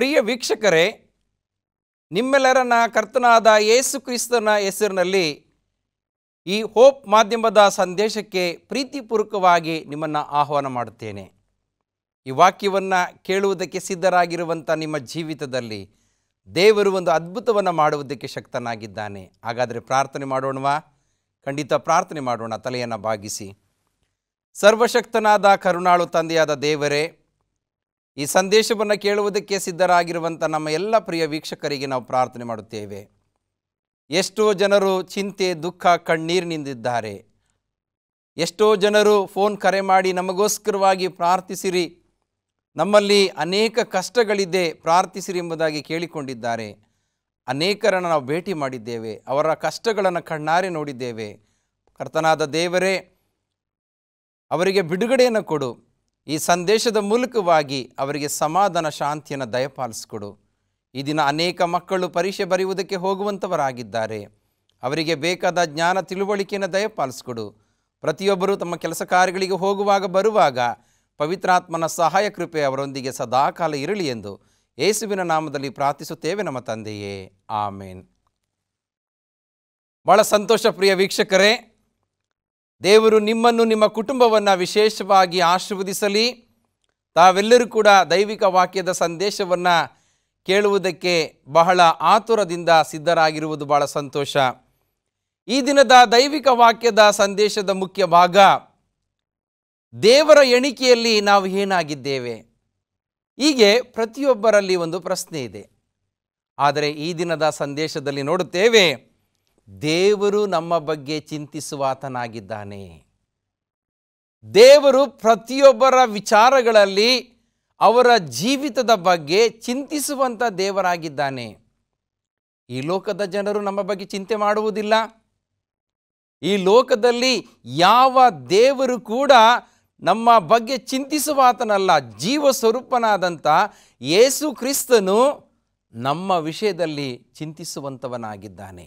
ಪ್ರಿಯ ವೀಕ್ಷಕರೇ, ನಿಮ್ಮೆಲ್ಲರನ್ನ ಕರ್ತನಾದ ಯೇಸು ಕ್ರಿಸ್ತನ ಹೆಸರಿನಲ್ಲಿ ಈ ಹೋಪ್ ಮಾಧ್ಯಮದ ಸಂದೇಶಕ್ಕೆ ಪ್ರೀತಿಪೂರ್ವಕವಾಗಿ ನಿಮ್ಮನ್ನು ಆಹ್ವಾನ ಮಾಡುತ್ತೇನೆ. ಈ ವಾಕ್ಯವನ್ನು ಕೇಳುವುದಕ್ಕೆ ಸಿದ್ಧರಾಗಿರುವಂಥ ನಿಮ್ಮ ಜೀವಿತದಲ್ಲಿ ದೇವರು ಒಂದು ಅದ್ಭುತವನ್ನು ಮಾಡುವುದಕ್ಕೆ ಶಕ್ತನಾಗಿದ್ದಾನೆ. ಹಾಗಾದರೆ ಪ್ರಾರ್ಥನೆ ಮಾಡೋಣವಾ? ಖಂಡಿತ ಪ್ರಾರ್ಥನೆ ಮಾಡೋಣ. ತಲೆಯನ್ನು ಬಾಗಿಸಿ. ಸರ್ವಶಕ್ತನಾದ ಕರುಣಾಳು ತಂದೆಯಾದ ದೇವರೇ, ಈ ಸಂದೇಶವನ್ನು ಕೇಳುವುದಕ್ಕೆ ಸಿದ್ಧರಾಗಿರುವಂಥ ನಮ್ಮ ಎಲ್ಲ ಪ್ರಿಯ ವೀಕ್ಷಕರಿಗೆ ನಾವು ಪ್ರಾರ್ಥನೆ ಮಾಡುತ್ತೇವೆ. ಎಷ್ಟೋ ಜನರು ಚಿಂತೆ, ದುಃಖ, ಕಣ್ಣೀರಿನಿಂದಿದ್ದಾರೆ. ಎಷ್ಟೋ ಜನರು ಫೋನ್ ಕರೆ ಮಾಡಿ ನಮಗೋಸ್ಕರವಾಗಿ ಪ್ರಾರ್ಥಿಸಿರಿ, ನಮ್ಮಲ್ಲಿ ಅನೇಕ ಕಷ್ಟಗಳಿದೆ, ಪ್ರಾರ್ಥಿಸಿರಿ ಎಂಬುದಾಗಿ ಕೇಳಿಕೊಂಡಿದ್ದಾರೆ. ಅನೇಕರನ್ನು ನಾವು ಭೇಟಿ ಮಾಡಿದ್ದೇವೆ, ಅವರ ಕಷ್ಟಗಳನ್ನು ಕಣ್ಣಾರೆ ನೋಡಿದ್ದೇವೆ. ಕರ್ತನಾದ ದೇವರೇ, ಅವರಿಗೆ ಬಿಡುಗಡೆಯನ್ನು ಕೊಡು. ಈ ಸಂದೇಶದ ಮೂಲಕವಾಗಿ ಅವರಿಗೆ ಸಮಾಧಾನ, ಶಾಂತಿಯನ್ನು ದಯಪಾಲಿಸಿಕೊಡು. ಈ ದಿನ ಅನೇಕ ಮಕ್ಕಳು ಪರೀಕ್ಷೆ ಬರೆಯುವುದಕ್ಕೆ ಹೋಗುವಂಥವರಾಗಿದ್ದಾರೆ. ಅವರಿಗೆ ಬೇಕಾದ ಜ್ಞಾನ, ತಿಳುವಳಿಕೆಯನ್ನು ದಯಪಾಲಿಸಿಕೊಡು. ಪ್ರತಿಯೊಬ್ಬರು ತಮ್ಮ ಕೆಲಸ ಕಾರ್ಯಗಳಿಗೆ ಹೋಗುವಾಗ ಬರುವಾಗ ಪವಿತ್ರಾತ್ಮನ ಸಹಾಯ ಕೃಪೆ ಅವರೊಂದಿಗೆ ಸದಾಕಾಲ ಇರಲಿ ಎಂದು ಯೇಸುವಿನ ನಾಮದಲ್ಲಿ ಪ್ರಾರ್ಥಿಸುತ್ತೇವೆ ನಮ್ಮ ತಂದೆಯೇ, ಆಮೇನ್. ಬಹಳ ಸಂತೋಷ ಪ್ರಿಯ ವೀಕ್ಷಕರೇ, ದೇವರು ನಿಮ್ಮನ್ನು, ನಿಮ್ಮ ಕುಟುಂಬವನ್ನು ವಿಶೇಷವಾಗಿ ಆಶೀರ್ವದಿಸಲಿ. ತಾವೆಲ್ಲರೂ ಕೂಡ ದೈವಿಕ ವಾಕ್ಯದ ಸಂದೇಶವನ್ನು ಕೇಳುವುದಕ್ಕೆ ಬಹಳ ಆತುರದಿಂದ ಸಿದ್ಧರಾಗಿರುವುದು ಬಹಳ ಸಂತೋಷ. ಈ ದಿನದ ದೈವಿಕ ವಾಕ್ಯದ ಸಂದೇಶದ ಮುಖ್ಯ ಭಾಗ, ದೇವರ ಎಣಿಕೆಯಲ್ಲಿ ನಾವು ಏನಾಗಿದ್ದೇವೆ. ಹೀಗೆ ಪ್ರತಿಯೊಬ್ಬರಲ್ಲಿ ಒಂದು ಪ್ರಶ್ನೆ ಇದೆ. ಆದರೆ ಈ ದಿನದ ಸಂದೇಶದಲ್ಲಿ ನೋಡುತ್ತೇವೆ, ದೇವರು ನಮ್ಮ ಬಗ್ಗೆ ಚಿಂತಿಸುವಾತನಾಗಿದ್ದಾನೆ. ದೇವರು ಪ್ರತಿಯೊಬ್ಬರ ವಿಚಾರಗಳಲ್ಲಿ ಅವರ ಜೀವಿತದ ಬಗ್ಗೆ ಚಿಂತಿಸುವಂಥ ದೇವರಾಗಿದ್ದಾನೆ. ಈ ಲೋಕದ ಜನರು ನಮ್ಮ ಬಗ್ಗೆ ಚಿಂತೆ ಮಾಡುವುದಿಲ್ಲ. ಈ ಲೋಕದಲ್ಲಿ ಯಾವ ದೇವರು ಕೂಡ ನಮ್ಮ ಬಗ್ಗೆ ಚಿಂತಿಸುವಾತನಲ್ಲ. ಜೀವ ಸ್ವರೂಪನಾದಂಥ ಯೇಸು ಕ್ರಿಸ್ತನು ನಮ್ಮ ವಿಷಯದಲ್ಲಿ ಚಿಂತಿಸುವಂಥವನಾಗಿದ್ದಾನೆ.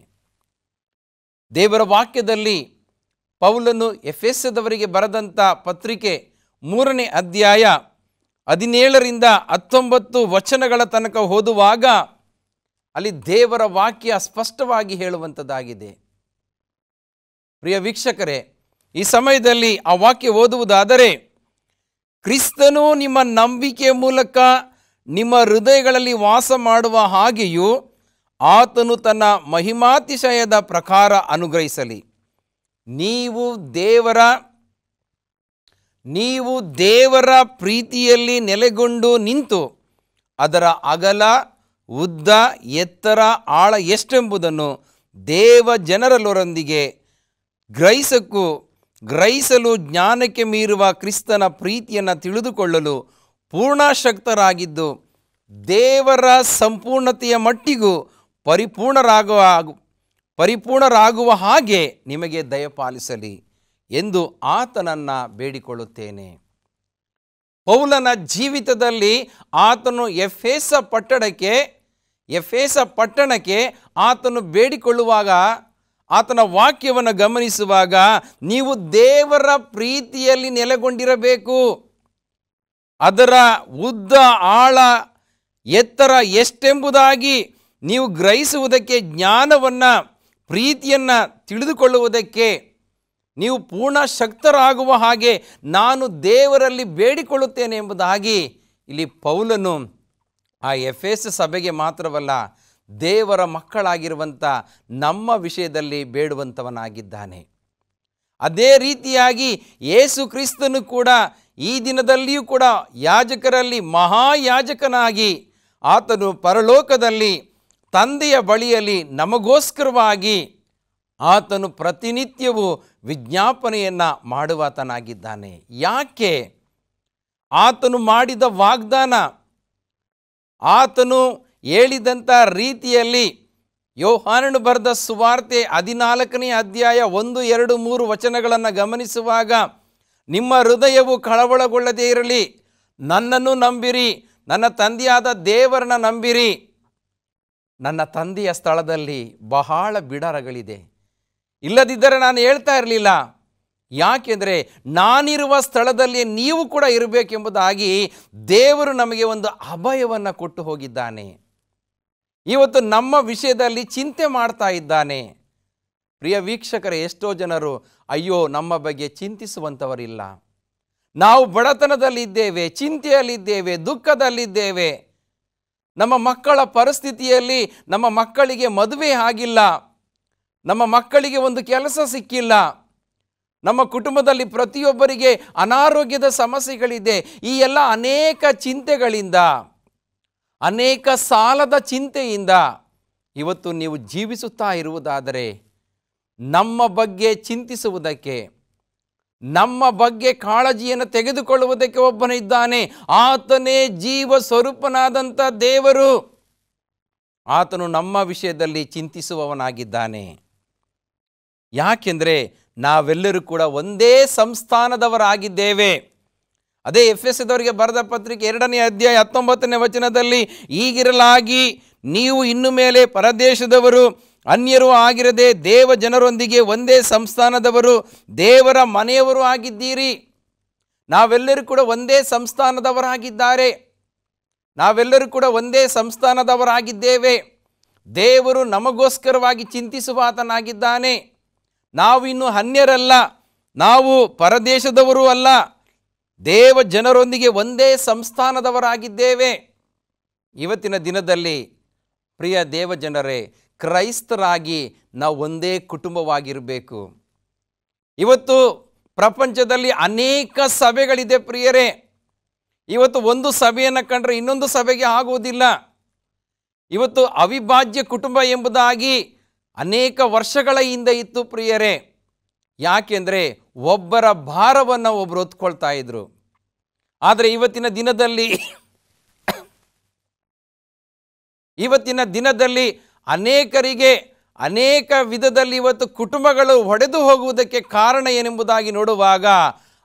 ದೇವರ ವಾಕ್ಯದಲ್ಲಿ ಪೌಲನು ಎಫೆಸದವರಿಗೆ ಬರೆದಂಥ ಪತ್ರಿಕೆ 3ನೇ ಅಧ್ಯಾಯ 17ರಿಂದ 19 ವಚನಗಳ ತನಕ ಓದುವಾಗ ಅಲ್ಲಿ ದೇವರ ವಾಕ್ಯ ಸ್ಪಷ್ಟವಾಗಿ ಹೇಳುವಂಥದ್ದಾಗಿದೆ. ಪ್ರಿಯ ವೀಕ್ಷಕರೇ, ಈ ಸಮಯದಲ್ಲಿ ಆ ವಾಕ್ಯ ಓದುವುದಾದರೆ, ಕ್ರಿಸ್ತನು ನಿಮ್ಮ ನಂಬಿಕೆಯ ಮೂಲಕ ನಿಮ್ಮ ಹೃದಯಗಳಲ್ಲಿ ವಾಸ ಮಾಡುವ ಹಾಗೆಯೂ ಆತನು ತನ್ನ ಮಹಿಮಾತಿಶಯದ ಪ್ರಕಾರ ಅನುಗ್ರಹಿಸಲಿ. ನೀವು ದೇವರ ಪ್ರೀತಿಯಲ್ಲಿ ನೆಲೆಗೊಂಡು ನಿಂತು ಅದರ ಅಗಲ, ಉದ್ದ, ಎತ್ತರ, ಆಳ ಎಷ್ಟೆಂಬುದನ್ನು ದೇವ ಜನರಲ್ಲೊಂದಿಗೆ ಗ್ರಹಿಸಲು ಜ್ಞಾನಕ್ಕೆ ಮೀರುವ ಕ್ರಿಸ್ತನ ಪ್ರೀತಿಯನ್ನು ತಿಳಿದುಕೊಳ್ಳಲು ಪೂರ್ಣಶಕ್ತರಾಗಿದ್ದು ದೇವರ ಸಂಪೂರ್ಣತೆಯ ಮಟ್ಟಿಗೂ ಪರಿಪೂರ್ಣರಾಗುವ ಹಾಗೆ ನಿಮಗೆ ದಯಪಾಲಿಸಲಿ ಎಂದು ಆತನನ್ನು ಬೇಡಿಕೊಳ್ಳುತ್ತೇನೆ. ಪೌಲನ ಜೀವಿತದಲ್ಲಿ ಆತನು ಎಫೆಸ ಪಟ್ಟಣಕ್ಕೆ ಆತನು ಬೇಡಿಕೊಳ್ಳುವಾಗ, ಆತನ ವಾಕ್ಯವನ್ನು ಗಮನಿಸುವಾಗ, ನೀವು ದೇವರ ಪ್ರೀತಿಯಲ್ಲಿ ನೆಲೆಗೊಂಡಿರಬೇಕು, ಅದರ ಉದ್ದ, ಆಳ, ಎತ್ತರ ಎಷ್ಟೆಂಬುದಾಗಿ ನೀವು ಗ್ರಹಿಸುವುದಕ್ಕೆ, ಜ್ಞಾನವನ್ನು, ಪ್ರೀತಿಯನ್ನು ತಿಳಿದುಕೊಳ್ಳುವುದಕ್ಕೆ ನೀವು ಪೂರ್ಣ ಶಕ್ತರಾಗುವ ಹಾಗೆ ನಾನು ದೇವರಲ್ಲಿ ಬೇಡಿಕೊಳ್ಳುತ್ತೇನೆ ಎಂಬುದಾಗಿ ಇಲ್ಲಿ ಪೌಲನು ಆ ಎಫೆಸ ಸಭೆಗೆ ಮಾತ್ರವಲ್ಲ, ದೇವರ ಮಕ್ಕಳಾಗಿರುವಂಥ ನಮ್ಮ ವಿಷಯದಲ್ಲಿ ಬೇಡುವಂಥವನಾಗಿದ್ದಾನೆ. ಅದೇ ರೀತಿಯಾಗಿ ಯೇಸು ಕ್ರಿಸ್ತನು ಕೂಡ ಈ ದಿನದಲ್ಲಿಯೂ ಕೂಡ ಯಾಜಕರಲ್ಲಿ ಮಹಾಯಾಜಕನಾಗಿ ಆತನು ಪರಲೋಕದಲ್ಲಿ ತಂದೆಯ ಬಳಿಯಲ್ಲಿ ನಮಗೋಸ್ಕರವಾಗಿ ಆತನು ಪ್ರತಿನಿತ್ಯವೂ ವಿಜ್ಞಾಪನೆಯನ್ನು ಮಾಡುವಾತನಾಗಿದ್ದಾನೆ. ಯಾಕೆ? ಆತನು ಮಾಡಿದ ವಾಗ್ದಾನ, ಆತನು ಹೇಳಿದಂಥ ರೀತಿಯಲ್ಲಿ ಯೋಹಾನನು ಬರೆದ ಸುವಾರ್ತೆ 14ನೇ ಅಧ್ಯಾಯ 1, 2, 3 ವಚನಗಳನ್ನು ಗಮನಿಸುವಾಗ, ನಿಮ್ಮ ಹೃದಯವು ಕಳವಳಗೊಳ್ಳದೇ ಇರಲಿ, ನನ್ನನ್ನು ನಂಬಿರಿ, ನನ್ನ ತಂದೆಯಾದ ದೇವರನ್ನ ನಂಬಿರಿ. ನನ್ನ ತಂದೆಯ ಸ್ಥಳದಲ್ಲಿ ಬಹಳ ಬಿಡಾರಗಳಿದೆ, ಇಲ್ಲದಿದ್ದರೆ ನಾನು ಹೇಳ್ತಾ ಇರಲಿಲ್ಲ. ಯಾಕೆಂದರೆ ನಾನಿರುವ ಸ್ಥಳದಲ್ಲಿ ನೀವು ಕೂಡ ಇರಬೇಕೆಂಬುದಾಗಿ ದೇವರು ನಮಗೆ ಒಂದು ಅಭಯವನ್ನು ಕೊಟ್ಟು ಹೋಗಿದ್ದಾನೆ. ಇವತ್ತು ನಮ್ಮ ವಿಷಯದಲ್ಲಿ ಚಿಂತೆ ಮಾಡ್ತಾ ಇದ್ದಾನೆ. ಪ್ರಿಯ ವೀಕ್ಷಕರೇ, ಎಷ್ಟೋ ಜನರು ಅಯ್ಯೋ ನಮ್ಮ ಬಗ್ಗೆ ಚಿಂತಿಸುವಂಥವರಿಲ್ಲ, ನಾವು ಬಡತನದಲ್ಲಿದ್ದೇವೆ, ಚಿಂತೆಯಲ್ಲಿದ್ದೇವೆ, ದುಃಖದಲ್ಲಿದ್ದೇವೆ, ನಮ್ಮ ಮಕ್ಕಳ ಪರಿಸ್ಥಿತಿಯಲ್ಲಿ ನಮ್ಮ ಮಕ್ಕಳಿಗೆ ಮದುವೆ ಆಗಿಲ್ಲ, ನಮ್ಮ ಮಕ್ಕಳಿಗೆ ಒಂದು ಕೆಲಸ ಸಿಕ್ಕಿಲ್ಲ, ನಮ್ಮ ಕುಟುಂಬದಲ್ಲಿ ಪ್ರತಿಯೊಬ್ಬರಿಗೆ ಅನಾರೋಗ್ಯದ ಸಮಸ್ಯೆಗಳಿದೆ. ಈ ಎಲ್ಲ ಅನೇಕ ಚಿಂತೆಗಳಿಂದ, ಅನೇಕ ಸಾಲದ ಚಿಂತೆಯಿಂದ ಇವತ್ತು ನೀವು ಜೀವಿಸುತ್ತಾ ಇರುವುದಾದರೆ ನಮ್ಮ ಬಗ್ಗೆ ಚಿಂತಿಸುವುದಕ್ಕೆ, ನಮ್ಮ ಬಗ್ಗೆ ಕಾಳಜಿಯನ್ನು ತೆಗೆದುಕೊಳ್ಳುವುದಕ್ಕೆ ಒಬ್ಬನಿದ್ದಾನೆ. ಆತನೇ ಜೀವ ಸ್ವರೂಪನಾದಂಥ ದೇವರು. ಆತನು ನಮ್ಮ ವಿಷಯದಲ್ಲಿ ಚಿಂತಿಸುವವನಾಗಿದ್ದಾನೆ. ಯಾಕೆಂದರೆ ನಾವೆಲ್ಲರೂ ಕೂಡ ಒಂದೇ ಸಂಸ್ಥಾನದವರಾಗಿದ್ದೇವೆ. ಅದೇ ಎಫೆಸದವರಿಗೆ ಬರೆದ ಪತ್ರಿಕೆ 2ನೇ ಅಧ್ಯಾಯ 19ನೇ ವಚನದಲ್ಲಿ, ಹೀಗಿರಲಾಗಿ ನೀವು ಇನ್ನು ಮೇಲೆ ಪರದೇಶದವರು, ಅನ್ಯರೂ ಆಗಿರದೆ ದೇವ ಜನರೊಂದಿಗೆ ಒಂದೇ ಸಂಸ್ಥಾನದವರು, ದೇವರ ಮನೆಯವರು ಆಗಿದ್ದೀರಿ. ನಾವೆಲ್ಲರೂ ಕೂಡ ಒಂದೇ ಸಂಸ್ಥಾನದವರಾಗಿದ್ದಾರೆ, ನಾವೆಲ್ಲರೂ ಕೂಡ ಒಂದೇ ಸಂಸ್ಥಾನದವರಾಗಿದ್ದೇವೆ. ದೇವರು ನಮಗೋಸ್ಕರವಾಗಿ ಚಿಂತಿಸುವ ಆತನಾಗಿದ್ದಾನೆ. ನಾವು ಇನ್ನು ಅನ್ಯರಲ್ಲ, ನಾವು ಪರದೇಶದವರೂ ಅಲ್ಲ, ದೇವ ಜನರೊಂದಿಗೆ ಒಂದೇ ಸಂಸ್ಥಾನದವರಾಗಿದ್ದೇವೆ. ಇವತ್ತಿನ ದಿನದಲ್ಲಿ ಪ್ರಿಯ ದೇವ ಜನರೇ, ಕ್ರೈಸ್ತರಾಗಿ ನಾವು ಒಂದೇ ಕುಟುಂಬವಾಗಿರಬೇಕು. ಇವತ್ತು ಪ್ರಪಂಚದಲ್ಲಿ ಅನೇಕ ಸಭೆಗಳಿದೆ ಪ್ರಿಯರೇ. ಇವತ್ತು ಒಂದು ಸಭೆಯನ್ನು ಕಂಡ್ರೆ ಇನ್ನೊಂದು ಸಭೆಗೆ ಆಗುವುದಿಲ್ಲ. ಇವತ್ತು ಅವಿಭಾಜ್ಯ ಕುಟುಂಬ ಎಂಬುದಾಗಿ ಅನೇಕ ವರ್ಷಗಳ ಹಿಂದೆ ಇತ್ತು ಪ್ರಿಯರೇ. ಯಾಕೆಂದರೆ ಒಬ್ಬರ ಭಾರವನ್ನು ಒಬ್ಬರು ಹೊತ್ಕೊಳ್ತಾ ಇದ್ರು. ಆದರೆ ಇವತ್ತಿನ ದಿನದಲ್ಲಿ ಅನೇಕರಿಗೆ ಅನೇಕ ವಿಧದಲ್ಲಿ ಇವತ್ತು ಕುಟುಂಬಗಳು ಒಡೆದು ಹೋಗುವುದಕ್ಕೆ ಕಾರಣ ಏನೆಂಬುದಾಗಿ ನೋಡುವಾಗ,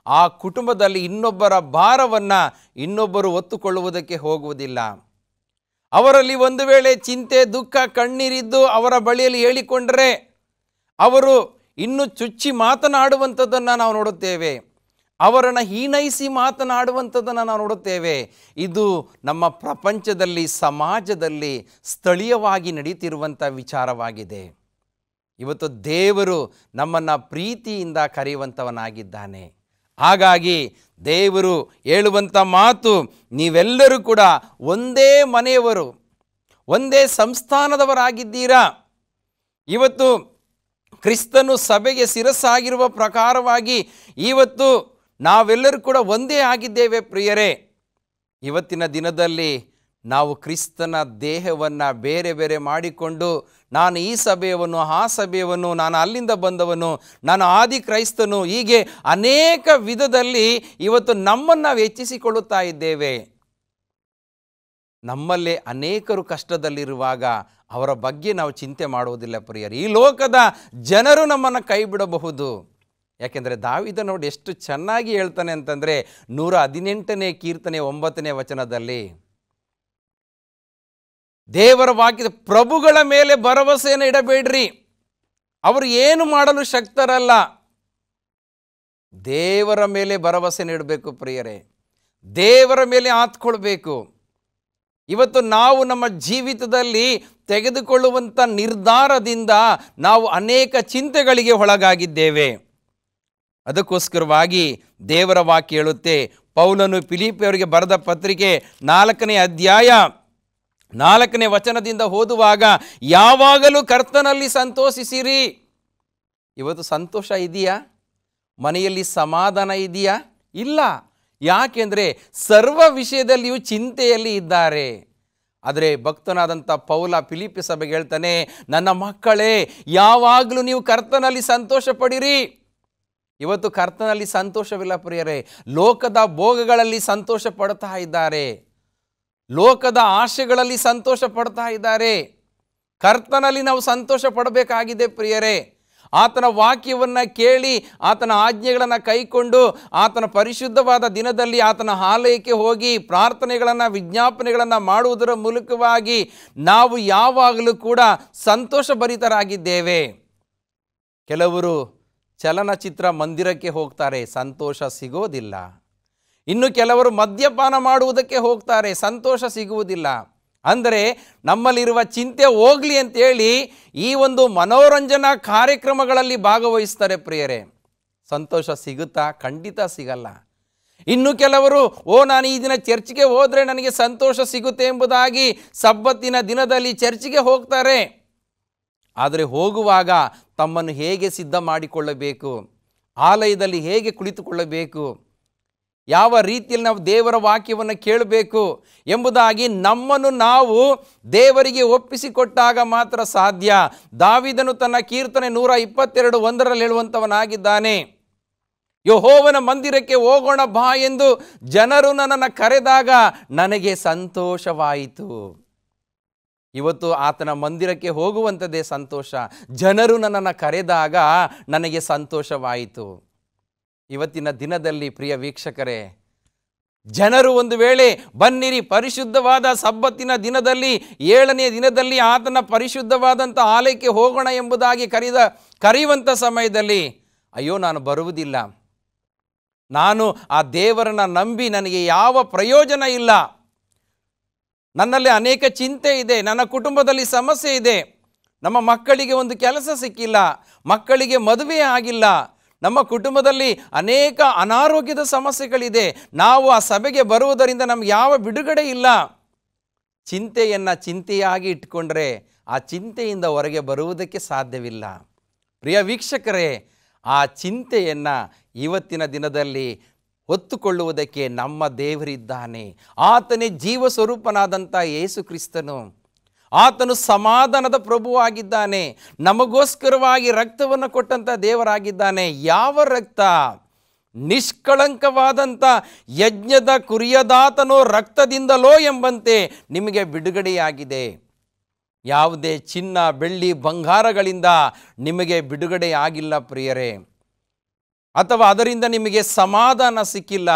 ಆ ಕುಟುಂಬದಲ್ಲಿ ಇನ್ನೊಬ್ಬರ ಭಾರವನ್ನು ಇನ್ನೊಬ್ಬರು ಹೊತ್ತುಕೊಳ್ಳುವುದಕ್ಕೆ ಹೋಗುವುದಿಲ್ಲ. ಅವರಲ್ಲಿ ಒಂದು ವೇಳೆ ಚಿಂತೆ, ದುಃಖ, ಕಣ್ಣೀರಿದ್ದು ಅವರ ಬಳಿಯಲ್ಲಿ ಹೇಳಿಕೊಂಡರೆ ಅವರು ಇನ್ನೂ ಚುಚ್ಚಿ ಮಾತನಾಡುವಂಥದ್ದನ್ನು ನಾವು ನೋಡುತ್ತೇವೆ. ಅವರನ್ನು ಹೀನೈಸಿ ಮಾತನಾಡುವಂಥದ್ದನ್ನು ನಾವು ನೋಡುತ್ತೇವೆ. ಇದು ನಮ್ಮ ಪ್ರಪಂಚದಲ್ಲಿ, ಸಮಾಜದಲ್ಲಿ ಸ್ಥಳೀಯವಾಗಿ ನಡೀತಿರುವಂಥ ವಿಚಾರವಾಗಿದೆ. ಇವತ್ತು ದೇವರು ನಮ್ಮನ್ನು ಪ್ರೀತಿಯಿಂದ ಕರೆಯುವಂಥವನಾಗಿದ್ದಾನೆ. ಹಾಗಾಗಿ ದೇವರು ಹೇಳುವಂಥ ಮಾತು, ನೀವೆಲ್ಲರೂ ಕೂಡ ಒಂದೇ ಮನೆಯವರು, ಒಂದೇ ಸಂಸ್ಥಾನದವರಾಗಿದ್ದೀರಾ. ಇವತ್ತು ಕ್ರಿಸ್ತನು ಸಭೆಗೆ ಶಿರಸ್ಸಾಗಿರುವ ಪ್ರಕಾರವಾಗಿ ಇವತ್ತು ನಾವೆಲ್ಲರೂ ಕೂಡ ಒಂದೇ ಆಗಿದ್ದೇವೆ ಪ್ರಿಯರೇ. ಇವತ್ತಿನ ದಿನದಲ್ಲಿ ನಾವು ಕ್ರಿಸ್ತನ ದೇಹವನ್ನು ಬೇರೆ ಬೇರೆ ಮಾಡಿಕೊಂಡು, ನಾನು ಈ ಸಭೆಯವನು, ಆ ಸಭೆಯವನು, ನಾನು ಅಲ್ಲಿಂದ ಬಂದವನು, ನಾನು ಆದಿ ಕ್ರೈಸ್ತನು, ಹೀಗೆ ಅನೇಕ ವಿಧದಲ್ಲಿ ಇವತ್ತು ನಮ್ಮನ್ನು ನಾವು ಹೆಚ್ಚಿಸಿಕೊಳ್ಳುತ್ತಾ ಇದ್ದೇವೆ. ನಮ್ಮಲ್ಲೇ ಅನೇಕರು ಕಷ್ಟದಲ್ಲಿರುವಾಗ ಅವರ ಬಗ್ಗೆ ನಾವು ಚಿಂತೆ ಮಾಡುವುದಿಲ್ಲ ಪ್ರಿಯರೇ. ಈ ಲೋಕದ ಜನರು ನಮ್ಮನ್ನು ಕೈ ಬಿಡಬಹುದು. ಯಾಕೆಂದರೆ ದಾವೀದ ನೋಡಿ ಎಷ್ಟು ಚೆನ್ನಾಗಿ ಹೇಳ್ತಾನೆ ಅಂತಂದರೆ, 118ನೇ ಕೀರ್ತನೆ 9ನೇ ವಚನದಲ್ಲಿ, ದೇವರ ವಾಕ್ಯದ ಪ್ರಭುಗಳ ಮೇಲೆ ಭರವಸೆಯನ್ನು ಇಡಬೇಡ್ರಿ, ಅವರು ಏನು ಮಾಡಲು ಶಕ್ತರಲ್ಲ. ದೇವರ ಮೇಲೆ ಭರವಸೆಯನ್ನು ಇಡಬೇಕು ಪ್ರಿಯರೇ, ದೇವರ ಮೇಲೆ ಆತ್ಕೊಳ್ಬೇಕು. ಇವತ್ತು ನಾವು ನಮ್ಮ ಜೀವಿತದಲ್ಲಿ ತೆಗೆದುಕೊಳ್ಳುವಂಥ ನಿರ್ಧಾರದಿಂದ ನಾವು ಅನೇಕ ಚಿಂತೆಗಳಿಗೆ ಒಳಗಾಗಿದ್ದೇವೆ. ಅದಕ್ಕೋಸ್ಕರವಾಗಿ ದೇವರ ವಾಕ್ಯ ಹೇಳುತ್ತೆ, ಪೌಲನು ಫಿಲಿಪ್ಪಿಯವರಿಗೆ ಬರೆದ ಪತ್ರಿಕೆ 4ನೇ ಅಧ್ಯಾಯ 4ನೇ ವಚನದಿಂದ ಓದುವಾಗ, ಯಾವಾಗಲೂ ಕರ್ತನಲ್ಲಿ ಸಂತೋಷಿಸಿರಿ. ಇವತ್ತು ಸಂತೋಷ ಇದೆಯಾ? ಮನೆಯಲ್ಲಿ ಸಮಾಧಾನ ಇದೆಯಾ? ಇಲ್ಲ. ಯಾಕೆಂದರೆ ಸರ್ವ ವಿಷಯದಲ್ಲಿಯೂ ಚಿಂತೆಯಲ್ಲಿ ಇದ್ದಾರೆ. ಆದರೆ ಭಕ್ತನಾದಂಥ ಪೌಲ ಫಿಲಿಪ್ಪಿ ಸಭೆಗೆ ಹೇಳ್ತಾನೆ, ನನ್ನ ಮಕ್ಕಳೇ, ಯಾವಾಗಲೂ ನೀವು ಕರ್ತನಲ್ಲಿ ಸಂತೋಷ ಪಡಿರಿ. ಇವತ್ತು ಕರ್ತನಲ್ಲಿ ಸಂತೋಷವಿಲ್ಲ ಪ್ರಿಯರೇ. ಲೋಕದ ಭೋಗಗಳಲ್ಲಿ ಸಂತೋಷ ಪಡ್ತಾ ಇದ್ದಾರೆ, ಲೋಕದ ಆಶೆಗಳಲ್ಲಿ ಸಂತೋಷ ಪಡ್ತಾ ಇದ್ದಾರೆ. ಕರ್ತನಲ್ಲಿ ನಾವು ಸಂತೋಷ ಪಡಬೇಕಾಗಿದೆ ಪ್ರಿಯರೇ. ಆತನ ವಾಕ್ಯವನ್ನು ಕೇಳಿ, ಆತನ ಆಜ್ಞೆಗಳನ್ನು ಕೈಕೊಂಡು, ಆತನ ಪರಿಶುದ್ಧವಾದ ದಿನದಲ್ಲಿ ಆತನ ಆಲಯಕ್ಕೆ ಹೋಗಿ ಪ್ರಾರ್ಥನೆಗಳನ್ನು, ವಿಜ್ಞಾಪನೆಗಳನ್ನು ಮಾಡುವುದರ ಮೂಲಕವಾಗಿ ನಾವು ಯಾವಾಗಲೂ ಕೂಡ ಸಂತೋಷ ಭರಿತರಾಗಿದ್ದೇವೆ. ಕೆಲವರು ಚಲನಚಿತ್ರ ಮಂದಿರಕ್ಕೆ ಹೋಗ್ತಾರೆ, ಸಂತೋಷ ಸಿಗೋದಿಲ್ಲ. ಇನ್ನು ಕೆಲವರು ಮದ್ಯಪಾನ ಮಾಡುವುದಕ್ಕೆ ಹೋಗ್ತಾರೆ, ಸಂತೋಷ ಸಿಗುವುದಿಲ್ಲ. ಅಂದರೆ ನಮ್ಮಲ್ಲಿರುವ ಚಿಂತೆ ಹೋಗಲಿ ಅಂತೇಳಿ ಈ ಒಂದು ಮನೋರಂಜನಾ ಕಾರ್ಯಕ್ರಮಗಳಲ್ಲಿ ಭಾಗವಹಿಸ್ತಾರೆ ಪ್ರಿಯರೇ. ಸಂತೋಷ ಸಿಗುತ್ತಾ? ಖಂಡಿತ ಸಿಗಲ್ಲ. ಇನ್ನು ಕೆಲವರು ನಾನು ಈ ದಿನ ಚರ್ಚ್ಗೆ ಹೋದರೆ ನನಗೆ ಸಂತೋಷ ಸಿಗುತ್ತೆ ಎಂಬುದಾಗಿ ಸಬ್ಬತ್ತಿನ ದಿನದಲ್ಲಿ ಚರ್ಚ್ಗೆ ಹೋಗ್ತಾರೆ. ಆದರೆ ಹೋಗುವಾಗ ತಮ್ಮನ್ನು ಹೇಗೆ ಸಿದ್ಧ ಮಾಡಿಕೊಳ್ಳಬೇಕು, ಆಲಯದಲ್ಲಿ ಹೇಗೆ ಕುಳಿತುಕೊಳ್ಳಬೇಕು, ಯಾವ ರೀತಿಯಲ್ಲಿ ನಾವು ದೇವರ ವಾಕ್ಯವನ್ನು ಕೇಳಬೇಕು ಎಂಬುದಾಗಿ ನಮ್ಮನ್ನು ನಾವು ದೇವರಿಗೆ ಒಪ್ಪಿಸಿಕೊಟ್ಟಾಗ ಮಾತ್ರ ಸಾಧ್ಯ. ದಾವೀದನು ತನ್ನ ಕೀರ್ತನೆ 122:1 ಹೇಳುವಂಥವನಾಗಿದ್ದಾನೆ, ಯೆಹೋವನ ಮಂದಿರಕ್ಕೆ ಹೋಗೋಣ ಬಾ ಎಂದು ಜನರು ನನ್ನನ್ನು ಕರೆದಾಗ ನನಗೆ ಸಂತೋಷವಾಯಿತು. ಇವತ್ತು ಆತನ ಮಂದಿರಕ್ಕೆ ಹೋಗುವಂಥದ್ದೇ ಸಂತೋಷ. ಜನರು ನನ್ನನ್ನು ಕರೆದಾಗ ನನಗೆ ಸಂತೋಷವಾಯಿತು. ಇವತ್ತಿನ ದಿನದಲ್ಲಿ ಪ್ರಿಯ ವೀಕ್ಷಕರೇ, ಜನರು ಒಂದು ವೇಳೆ ಬನ್ನಿರಿ ಪರಿಶುದ್ಧವಾದ ಸಬ್ಬತ್ತಿನ ದಿನದಲ್ಲಿ 7ನೇ ದಿನದಲ್ಲಿ ಆತನ ಪರಿಶುದ್ಧವಾದಂಥ ಆಲಯಕ್ಕೆ ಹೋಗೋಣ ಎಂಬುದಾಗಿ ಕರೆಯುವಂಥ ಸಮಯದಲ್ಲಿ ಅಯ್ಯೋ ನಾನು ಬರುವುದಿಲ್ಲ, ನಾನು ಆ ದೇವರನ್ನು ನಂಬಿ ನನಗೆ ಯಾವ ಪ್ರಯೋಜನ ಇಲ್ಲ, ನನ್ನಲ್ಲಿ ಅನೇಕ ಚಿಂತೆ ಇದೆ, ನನ್ನ ಕುಟುಂಬದಲ್ಲಿ ಸಮಸ್ಯೆ ಇದೆ, ನಮ್ಮ ಮಕ್ಕಳಿಗೆ ಒಂದು ಕೆಲಸ ಸಿಕ್ಕಿಲ್ಲ, ಮಕ್ಕಳಿಗೆ ಮದುವೆ ಆಗಿಲ್ಲ, ನಮ್ಮ ಕುಟುಂಬದಲ್ಲಿ ಅನೇಕ ಅನಾರೋಗ್ಯದ ಸಮಸ್ಯೆಗಳಿದೆ, ನಾವು ಆ ಸಭೆಗೆ ಬರುವುದರಿಂದ ನಮ್ಗೆ ಯಾವ ಬಿಡುಗಡೆ ಇಲ್ಲ. ಚಿಂತೆಯನ್ನು ಚಿಂತೆಯಾಗಿ ಇಟ್ಕೊಂಡ್ರೆ ಆ ಚಿಂತೆಯಿಂದ ಹೊರಗೆ ಬರುವುದಕ್ಕೆ ಸಾಧ್ಯವಿಲ್ಲ. ಪ್ರಿಯ ವೀಕ್ಷಕರೇ, ಆ ಚಿಂತೆಯನ್ನು ಇವತ್ತಿನ ದಿನದಲ್ಲಿ ಹೊತ್ತುಕೊಳ್ಳುವುದಕ್ಕೆ ನಮ್ಮ ದೇವರಿದ್ದಾನೆ. ಆತನೇ ಜೀವ ಸ್ವರೂಪನಾದಂಥ ಯೇಸು ಕ್ರಿಸ್ತನು. ಆತನು ಸಮಾಧಾನದ ಪ್ರಭುವಾಗಿದ್ದಾನೆ. ನಮಗೋಸ್ಕರವಾಗಿ ರಕ್ತವನ್ನು ಕೊಟ್ಟಂಥ ದೇವರಾಗಿದ್ದಾನೆ. ಯಾವ ರಕ್ತ? ನಿಷ್ಕಳಂಕವಾದಂಥ ಯಜ್ಞದ ಕುರಿಯದಾತನೋ ರಕ್ತದಿಂದಲೋ ಎಂಬಂತೆ ನಿಮಗೆ ಬಿಡುಗಡೆಯಾಗಿದೆ. ಯಾವುದೇ ಚಿನ್ನ ಬೆಳ್ಳಿ ಬಂಗಾರಗಳಿಂದ ನಿಮಗೆ ಬಿಡುಗಡೆಯಾಗಿಲ್ಲ ಪ್ರಿಯರೇ, ಅಥವಾ ಅದರಿಂದ ನಿಮಗೆ ಸಮಾಧಾನ ಸಿಕ್ಕಿಲ್ಲ.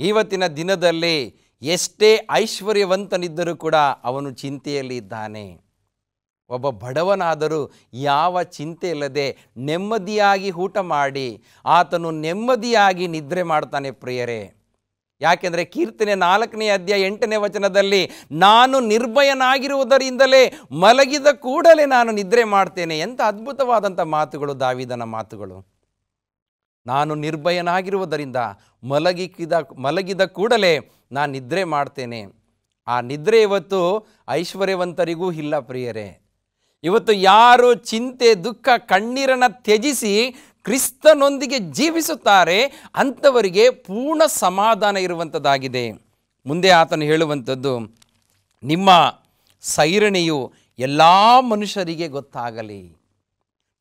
ಇವತ್ತಿನ ದಿನದಲ್ಲಿ ಎಷ್ಟೇ ಐಶ್ವರ್ಯವಂತನಿದ್ದರೂ ಕೂಡ ಅವನು ಚಿಂತೆಯಲ್ಲಿ ಇದ್ದಾನೆ. ಒಬ್ಬ ಬಡವನಾದರೂ ಯಾವ ಚಿಂತೆ ಇಲ್ಲದೆ ನೆಮ್ಮದಿಯಾಗಿ ಊಟ ಮಾಡಿ ಆತನು ನೆಮ್ಮದಿಯಾಗಿ ನಿದ್ರೆ ಮಾಡ್ತಾನೆ ಪ್ರಿಯರೇ. ಯಾಕೆಂದರೆ ಕೀರ್ತನೆ 4ನೇ ಅಧ್ಯಾಯ 8ನೇ ವಚನದಲ್ಲಿ ನಾನು ನಿರ್ಭಯನಾಗಿರುವುದರಿಂದಲೇ ಮಲಗಿದ ಕೂಡಲೇ ನಾನು ನಿದ್ರೆ ಮಾಡ್ತೇನೆ. ಎಂಥ ಅದ್ಭುತವಾದಂಥ ಮಾತುಗಳು ದಾವೀದನ ಮಾತುಗಳು. ನಾನು ನಿರ್ಭಯನಾಗಿರುವುದರಿಂದ ಮಲಗಿದ ಕೂಡಲೇ ನಾನು ನಿದ್ರೆ ಮಾಡ್ತೇನೆ. ಆ ನಿದ್ರೆ ಇವತ್ತು ಐಶ್ವರ್ಯವಂತರಿಗೂ ಇಲ್ಲ ಪ್ರಿಯರೇ. ಇವತ್ತು ಯಾರು ಚಿಂತೆ ದುಃಖ ಕಣ್ಣೀರನ್ನು ತ್ಯಜಿಸಿ ಕ್ರಿಸ್ತನೊಂದಿಗೆ ಜೀವಿಸುತ್ತಾರೆ ಅಂಥವರಿಗೆ ಪೂರ್ಣ ಸಮಾಧಾನ ಇರುವಂಥದ್ದಾಗಿದೆ. ಮುಂದೆ ಆತನು ಹೇಳುವಂಥದ್ದು, ನಿಮ್ಮ ಸೈರಣೆಯು ಎಲ್ಲ ಮನುಷ್ಯರಿಗೆ ಗೊತ್ತಾಗಲಿ.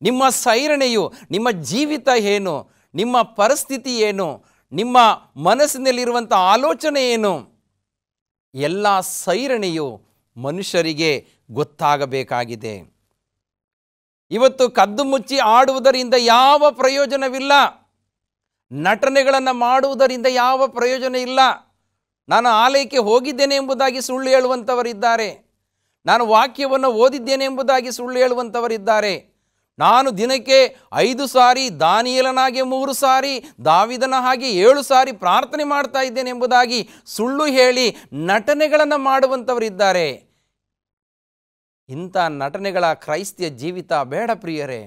ನಿಮ್ಮ ಸೈರಣೆಯು, ನಿಮ್ಮ ಜೀವಿತ ಏನು, ನಿಮ್ಮ ಪರಿಸ್ಥಿತಿ ಏನು, ನಿಮ್ಮ ಮನಸ್ಸಿನಲ್ಲಿರುವಂಥ ಆಲೋಚನೆ ಏನು, ಎಲ್ಲ ಸೈರಣೆಯು ಮನುಷ್ಯರಿಗೆ ಗೊತ್ತಾಗಬೇಕಾಗಿದೆ. ಇವತ್ತು ಕದ್ದು ಮುಚ್ಚಿ ಆಡುವುದರಿಂದ ಯಾವ ಪ್ರಯೋಜನವಿಲ್ಲ. ನಟನೆಗಳನ್ನು ಮಾಡುವುದರಿಂದ ಯಾವ ಪ್ರಯೋಜನ ಇಲ್ಲ. ನಾನು ಆಲಯಕ್ಕೆ ಹೋಗಿದ್ದೇನೆ ಎಂಬುದಾಗಿ ಸುಳ್ಳು ಹೇಳುವಂಥವರಿದ್ದಾರೆ. ನಾನು ವಾಕ್ಯವನ್ನು ಓದಿದ್ದೇನೆ ಎಂಬುದಾಗಿ ಸುಳ್ಳು ಹೇಳುವಂಥವರಿದ್ದಾರೆ. ನಾನು ದಿನಕ್ಕೆ 5 ಸಾರಿ, ದಾನಿಯೇಲನಾಗೆ 3 ಸಾರಿ, ದಾವೀದನ ಹಾಗೆ 7 ಸಾರಿ ಪ್ರಾರ್ಥನೆ ಮಾಡ್ತಾ ಇದ್ದೇನೆ ಎಂಬುದಾಗಿ ಸುಳ್ಳು ಹೇಳಿ ನಟನೆಗಳನ್ನು ಮಾಡುವಂಥವರಿದ್ದಾರೆ. ಇಂಥ ನಟನೆಗಳ ಕ್ರೈಸ್ತಿಯ ಜೀವಿತ ಬೇಡ ಪ್ರಿಯರೇ.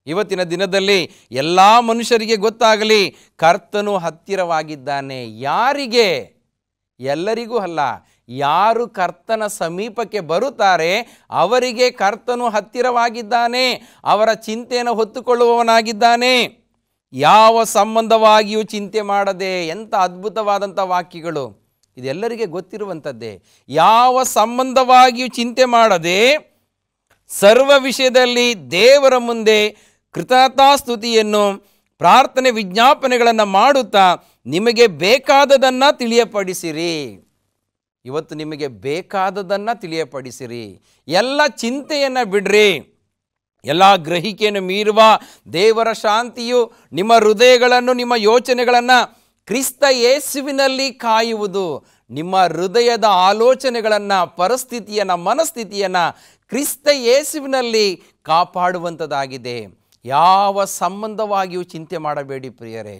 ಇವತ್ತಿನ ದಿನದಲ್ಲಿ ಎಲ್ಲ ಮನುಷ್ಯರಿಗೆ ಗೊತ್ತಾಗಲಿ, ಕರ್ತನು ಹತ್ತಿರವಾಗಿದ್ದಾನೆ. ಯಾರಿಗೆ? ಎಲ್ಲರಿಗೂ ಅಲ್ಲ. ಯಾರು ಕರ್ತನ ಸಮೀಪಕ್ಕೆ ಬರುತ್ತಾರೆ ಅವರಿಗೆ ಕರ್ತನು ಹತ್ತಿರವಾಗಿದ್ದಾನೆ, ಅವರ ಚಿಂತೆಯನ್ನು ಹೊತ್ತುಕೊಳ್ಳುವವನಾಗಿದ್ದಾನೆ. ಯಾವ ಸಂಬಂಧವಾಗಿಯೂ ಚಿಂತೆ ಮಾಡದೆ. ಎಂಥ ಅದ್ಭುತವಾದಂಥ ವಾಕ್ಯಗಳು, ಇದೆಲ್ಲರಿಗೆ ಗೊತ್ತಿರುವಂಥದ್ದೇ. ಯಾವ ಸಂಬಂಧವಾಗಿಯೂ ಚಿಂತೆ ಮಾಡದೆ ಸರ್ವ ವಿಷಯದಲ್ಲಿ ದೇವರ ಮುಂದೆ ಕೃತಜ್ಞತಾಸ್ತುತಿಯನ್ನು ಪ್ರಾರ್ಥನೆ ವಿಜ್ಞಾಪನೆಗಳನ್ನು ಮಾಡುತ್ತಾ ನಿಮಗೆ ಬೇಕಾದದನ್ನು ತಿಳಿಯಪಡಿಸಿರಿ. ಇವತ್ತು ನಿಮಗೆ ಬೇಕಾದದನ್ನು ತಿಳಿಯಪಡಿಸಿರಿ. ಎಲ್ಲ ಚಿಂತೆಯನ್ನು ಬಿಡ್ರಿ. ಎಲ್ಲ ಗ್ರಹಿಕೆಯನ್ನು ಮೀರುವ ದೇವರ ಶಾಂತಿಯು ನಿಮ್ಮ ಹೃದಯಗಳನ್ನು, ನಿಮ್ಮ ಯೋಚನೆಗಳನ್ನು ಕ್ರಿಸ್ತ ಯೇಸುವಿನಲ್ಲಿ ಕಾಯುವುದು. ನಿಮ್ಮ ಹೃದಯದ ಆಲೋಚನೆಗಳನ್ನು, ಪರಿಸ್ಥಿತಿಯನ್ನು, ಮನಸ್ಥಿತಿಯನ್ನು ಕ್ರಿಸ್ತ ಯೇಸುವಿನಲ್ಲಿ ಕಾಪಾಡುವಂಥದ್ದಾಗಿದೆ. ಯಾವ ಸಂಬಂಧವಾಗಿಯೂ ಚಿಂತೆ ಮಾಡಬೇಡಿ ಪ್ರಿಯರೇ.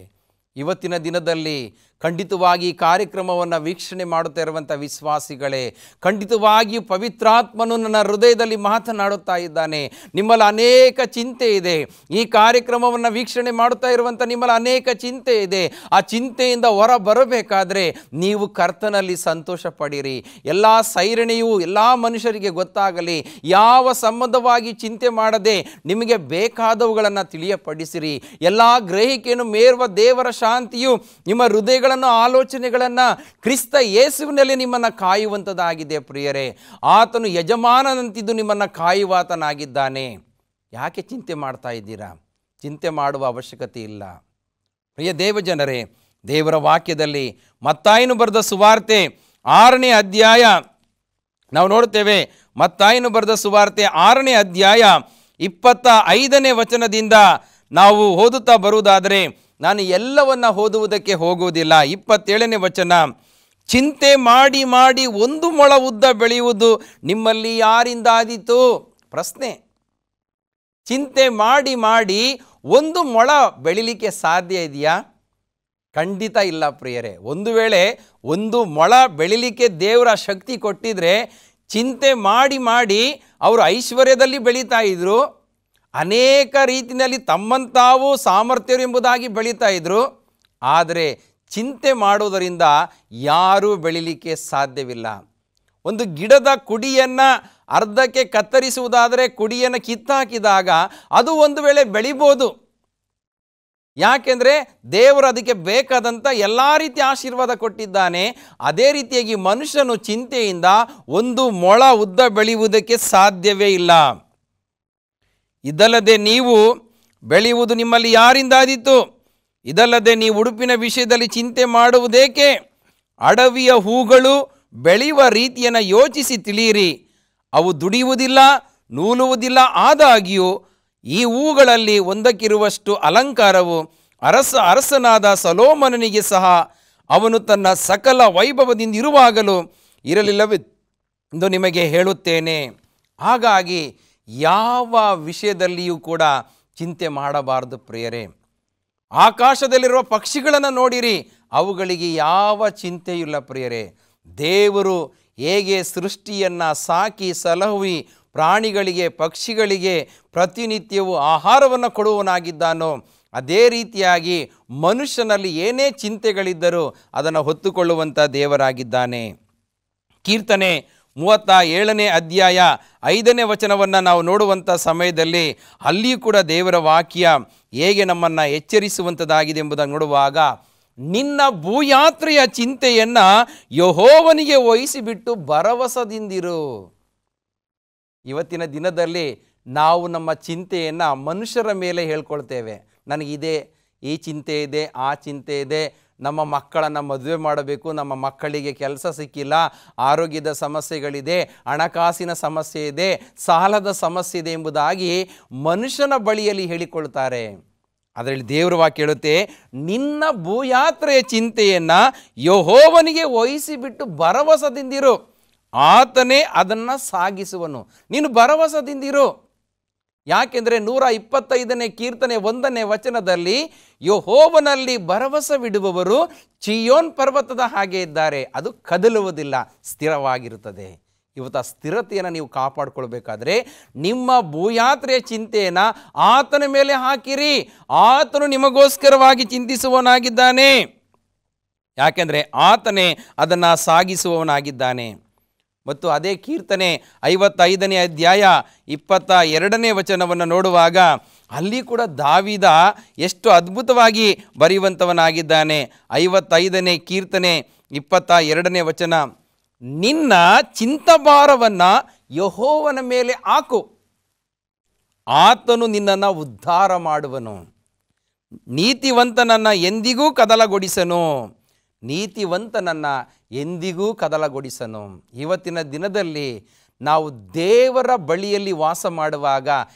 ಇವತ್ತಿನ ದಿನದಲ್ಲಿ ಖಂಡಿತವಾಗಿ ಈ ಕಾರ್ಯಕ್ರಮವನ್ನು ವೀಕ್ಷಣೆ ಮಾಡುತ್ತಾ ಇರುವಂಥ ವಿಶ್ವಾಸಿಗಳೇ, ಖಂಡಿತವಾಗಿಯೂ ಪವಿತ್ರಾತ್ಮನು ನನ್ನ ಹೃದಯದಲ್ಲಿ ಮಾತನಾಡುತ್ತಾ ಇದ್ದಾನೆ. ನಿಮ್ಮಲ್ಲಿ ಅನೇಕ ಚಿಂತೆ ಇದೆ. ಈ ಕಾರ್ಯಕ್ರಮವನ್ನು ವೀಕ್ಷಣೆ ಮಾಡುತ್ತಾ ಇರುವಂಥ ನಿಮ್ಮಲ್ಲಿ ಅನೇಕ ಚಿಂತೆ ಇದೆ. ಆ ಚಿಂತೆಯಿಂದ ಹೊರ ಬರಬೇಕಾದ್ರೆ ನೀವು ಕರ್ತನಲ್ಲಿ ಸಂತೋಷ ಪಡಿರಿ. ಎಲ್ಲ ಸೈರಣೆಯು ಎಲ್ಲ ಮನುಷ್ಯರಿಗೆ ಗೊತ್ತಾಗಲಿ. ಯಾವ ಸಂಬಂಧವಾಗಿ ಚಿಂತೆ ಮಾಡದೆ ನಿಮಗೆ ಬೇಕಾದವುಗಳನ್ನು ತಿಳಿಯಪಡಿಸಿರಿ. ಎಲ್ಲ ಗ್ರಹಿಕೆಯನ್ನು ಮೇರುವ ದೇವರ ಶಾಂತಿಯು ನಿಮ್ಮ ಹೃದಯಗಳನ್ನು ಆಲೋಚನೆಗಳನ್ನು ಕ್ರಿಸ್ತ ಯೇಸುವಿನಲ್ಲಿ ನಿಮ್ಮನ್ನು ಕಾಯುವಂಥದ್ದಾಗಿದೆ ಪ್ರಿಯರೇ. ಆತನು ಯಜಮಾನನಂತಿದ್ದು ನಿಮ್ಮನ್ನು ಕಾಯುವಾತನಾಗಿದ್ದಾನೆ. ಯಾಕೆ ಚಿಂತೆ ಮಾಡ್ತಾ ಇದ್ದೀರಾ? ಚಿಂತೆ ಮಾಡುವ ಅವಶ್ಯಕತೆ ಇಲ್ಲ. ಪ್ರಿಯ ದೇವಜನರೇ, ದೇವರ ವಾಕ್ಯದಲ್ಲಿ ಮತ್ತಾಯನು ಬರೆದ ಸುವಾರ್ತೆ 6ನೇ ಅಧ್ಯಾಯ ನಾವು ನೋಡ್ತೇವೆ. ಮತ್ತಾಯನು ಬರೆದ ಸುವಾರ್ತೆ 6ನೇ ಅಧ್ಯಾಯ 25ನೇ ವಚನದಿಂದ ನಾವು ಓದುತ್ತಾ ಬರುವುದಾದರೆ, ನಾನು ಎಲ್ಲವನ್ನ ಓದುವುದಕ್ಕೆ ಹೋಗುವುದಿಲ್ಲ. 27ನೇ ವಚನ, ಚಿಂತೆ ಮಾಡಿ ಮಾಡಿ 1 ಮೊಳ ಉದ್ದ ಬೆಳೆಯುವುದು ನಿಮ್ಮಲ್ಲಿ ಯಾರಿಂದಾದೀತು? ಪ್ರಶ್ನೆ. ಚಿಂತೆ ಮಾಡಿ ಮಾಡಿ 1 ಮೊಳ ಬೆಳಿಲಿಕ್ಕೆ ಸಾಧ್ಯ ಇದೆಯಾ? ಖಂಡಿತ ಇಲ್ಲ ಪ್ರಿಯರೇ. ಒಂದು ವೇಳೆ 1 ಮೊಳ ಬೆಳಿಲಿಕ್ಕೆ ದೇವರ ಶಕ್ತಿ ಕೊಟ್ಟಿದ್ರೆ ಚಿಂತೆ ಮಾಡಿ ಮಾಡಿ ಅವರು ಐಶ್ವರ್ಯದಲ್ಲಿ ಬೆಳೀತಾ ಇದ್ರು, ಅನೇಕ ರೀತಿಯಲ್ಲಿ ತಮ್ಮಂತಾವು ಸಾಮರ್ಥ್ಯರು ಎಂಬುದಾಗಿ ಬೆಳೀತಾ ಇದ್ರು. ಆದರೆ ಚಿಂತೆ ಮಾಡುವುದರಿಂದ ಯಾರೂ ಬೆಳಿಲಿಕ್ಕೆ ಸಾಧ್ಯವಿಲ್ಲ. ಒಂದು ಗಿಡದ ಕುಡಿಯನ್ನು ಅರ್ಧಕ್ಕೆ ಕತ್ತರಿಸುವುದಾದರೆ ಕುಡಿಯನ್ನು ಕಿತ್ತಾಕಿದಾಗ ಅದು ಒಂದು ವೇಳೆ ಬೆಳಿಬೋದು. ಯಾಕೆಂದರೆ ದೇವರು ಅದಕ್ಕೆ ಬೇಕಾದಂಥ ಎಲ್ಲ ರೀತಿಯ ಆಶೀರ್ವಾದ ಕೊಟ್ಟಿದ್ದಾನೆ. ಅದೇ ರೀತಿಯಾಗಿ ಮನುಷ್ಯನು ಚಿಂತೆಯಿಂದ 1 ಮೊಳ ಉದ್ದ ಬೆಳೆಯುವುದಕ್ಕೆ ಸಾಧ್ಯವೇ ಇಲ್ಲ. ಇದಲ್ಲದೆ ನೀವು ಬೆಳೆಯುವುದು ನಿಮ್ಮಲ್ಲಿ ಯಾರಿಂದಾದೀತು? ಇದಲ್ಲದೆ ನೀವು ಉಡುಪಿನ ವಿಷಯದಲ್ಲಿ ಚಿಂತೆ ಮಾಡುವುದೇಕೆ? ಅಡವಿಯ ಹೂಗಳು ಬೆಳೆಯುವ ರೀತಿಯನ್ನು ಯೋಚಿಸಿ ತಿಳಿಯಿರಿ. ಅವು ದುಡಿಯುವುದಿಲ್ಲ, ನೂಲುವುದಿಲ್ಲ. ಆದಾಗ್ಯೂ ಈ ಹೂಗಳಲ್ಲಿ ಒಂದಕ್ಕಿರುವಷ್ಟು ಅಲಂಕಾರವು ಅರಸನಾದ ಸೊಲೊಮೋನನಿಗೆ ಸಹ ಅವನು ತನ್ನ ಸಕಲ ವೈಭವದಿಂದ ಇರುವಾಗಲೂ ಇರಲಿಲ್ಲವೆಂದು ನಿಮಗೆ ಹೇಳುತ್ತೇನೆ. ಹಾಗಾಗಿ ಯಾವ ವಿಷಯದಲ್ಲಿಯೂ ಕೂಡ ಚಿಂತೆ ಮಾಡಬಾರದು ಪ್ರಿಯರೇ. ಆಕಾಶದಲ್ಲಿರುವ ಪಕ್ಷಿಗಳನ್ನು ನೋಡಿರಿ, ಅವುಗಳಿಗೆ ಯಾವ ಚಿಂತೆಯಿಲ್ಲ ಪ್ರಿಯರೇ. ದೇವರು ಹೇಗೆ ಸೃಷ್ಟಿಯನ್ನು ಸಾಕಿ ಸಲಹುವಿ ಪ್ರಾಣಿಗಳಿಗೆ ಪಕ್ಷಿಗಳಿಗೆ ಪ್ರತಿನಿತ್ಯವೂ ಆಹಾರವನ್ನು ಕೊಡುವವನಾಗಿದ್ದಾನೋ, ಅದೇ ರೀತಿಯಾಗಿ ಮನುಷ್ಯನಲ್ಲಿ ಏನೇ ಚಿಂತೆಗಳಿದ್ದರೂ ಅದನ್ನು ಹೊತ್ತುಕೊಳ್ಳುವಂಥ ದೇವರಾಗಿದ್ದಾನೆ. ಕೀರ್ತನೆ 37ನೇ ಅಧ್ಯಾಯ 5ನೇ ವಚನವನ್ನು ನಾವು ನೋಡುವಂಥ ಸಮಯದಲ್ಲಿ ಅಲ್ಲಿಯೂ ಕೂಡ ದೇವರ ವಾಕ್ಯ ಹೇಗೆ ನಮ್ಮನ್ನು ಎಚ್ಚರಿಸುವಂಥದ್ದಾಗಿದೆ ಎಂಬುದನ್ನು ನೋಡುವಾಗ, ನಿನ್ನ ಭೂಯಾತ್ರೆಯ ಚಿಂತೆಯನ್ನು ಯೆಹೋವನಿಗೆ ವಹಿಸಿಬಿಟ್ಟು ಭರವಸದಿಂದಿರು. ಇವತ್ತಿನ ದಿನದಲ್ಲಿ ನಾವು ನಮ್ಮ ಚಿಂತೆಯನ್ನು ಮನುಷ್ಯರ ಮೇಲೆ ಹೇಳ್ಕೊಳ್ತೇವೆ. ನನಗಿದೆ, ಈ ಚಿಂತೆ ಇದೆ, ಆ ಚಿಂತೆ ಇದೆ, ನಮ್ಮ ಮಕ್ಕಳನ್ನು ಮದುವೆ ಮಾಡಬೇಕು, ನಮ್ಮ ಮಕ್ಕಳಿಗೆ ಕೆಲಸ ಸಿಕ್ಕಿಲ್ಲ, ಆರೋಗ್ಯದ ಸಮಸ್ಯೆಗಳಿದೆ, ಹಣಕಾಸಿನ ಸಮಸ್ಯೆ ಇದೆ, ಸಾಲದ ಸಮಸ್ಯೆ ಇದೆ ಎಂಬುದಾಗಿ ಮನುಷ್ಯನ ಬಳಿಯಲ್ಲಿ ಹೇಳಿಕೊಳ್ತಾರೆ. ಅದರಲ್ಲಿ ದೇವರ ವಾಕ್ಯ ಹೇಳುತ್ತೆ, ನಿನ್ನ ಭೂಯಾತ್ರೆಯ ಚಿಂತೆಯನ್ನು ಯೆಹೋವನಿಗೆ ವಹಿಸಿಬಿಟ್ಟು ಭರವಸದಿಂದಿರು, ಆತನೇ ಅದನ್ನು ಸಾಗಿಸುವನು. ನೀನು ಭರವಸದಿಂದಿರು. ಯಾಕೆಂದರೆ 125ನೇ ಕೀರ್ತನೆ 1ನೇ ವಚನದಲ್ಲಿ ಯೆಹೋವನಲ್ಲಿ ಭರವಸವಿಡುವವರು ಚೀಯೋನ್ ಪರ್ವತದ ಹಾಗೆ ಇದ್ದಾರೆ, ಅದು ಕದಲುವುದಿಲ್ಲ, ಸ್ಥಿರವಾಗಿರುತ್ತದೆ. ಇವತ್ತು ಆ ಸ್ಥಿರತೆಯನ್ನು ನೀವು ಕಾಪಾಡಿಕೊಳ್ಬೇಕಾದ್ರೆ ನಿಮ್ಮ ಭೂಯಾತ್ರೆಯ ಚಿಂತೆಯನ್ನು ಆತನ ಮೇಲೆ ಹಾಕಿರಿ. ಆತನು ನಿಮಗೋಸ್ಕರವಾಗಿ ಚಿಂತಿಸುವವನಾಗಿದ್ದಾನೆ. ಯಾಕೆಂದರೆ ಆತನೇ ಅದನ್ನು ಸಾಗಿಸುವವನಾಗಿದ್ದಾನೆ. ಮತ್ತು ಅದೇ ಕೀರ್ತನೆ 55ನೇ ಅಧ್ಯಾಯ 22ನೇ ವಚನವನ್ನು ನೋಡುವಾಗ ಅಲ್ಲಿ ಕೂಡ ದಾವೀದ ಎಷ್ಟು ಅದ್ಭುತವಾಗಿ ಬರೆಯುವಂಥವನಾಗಿದ್ದಾನೆ. 55ನೇ ಕೀರ್ತನೆ 22ನೇ ವಚನ, ನಿನ್ನ ಚಿಂತಭಾರವನ್ನು ಯೆಹೋವನ ಮೇಲೆ ಹಾಕು, ಆತನು ನಿನ್ನನ್ನು ಉದ್ಧಾರ ಮಾಡುವನು. ನೀತಿವಂತನನ್ನು ಎಂದಿಗೂ ಕದಲಗೊಡಿಸನು, ನೀತಿವಂತನನ್ನು ಎಂದಿಗೂ ಕದಲಗೊಡಿಸನು. ಇವತ್ತಿನ ದಿನದಲ್ಲಿ ನಾವು ದೇವರ ಬಳಿಯಲ್ಲಿ ವಾಸ ಮಾಡುವಾಗ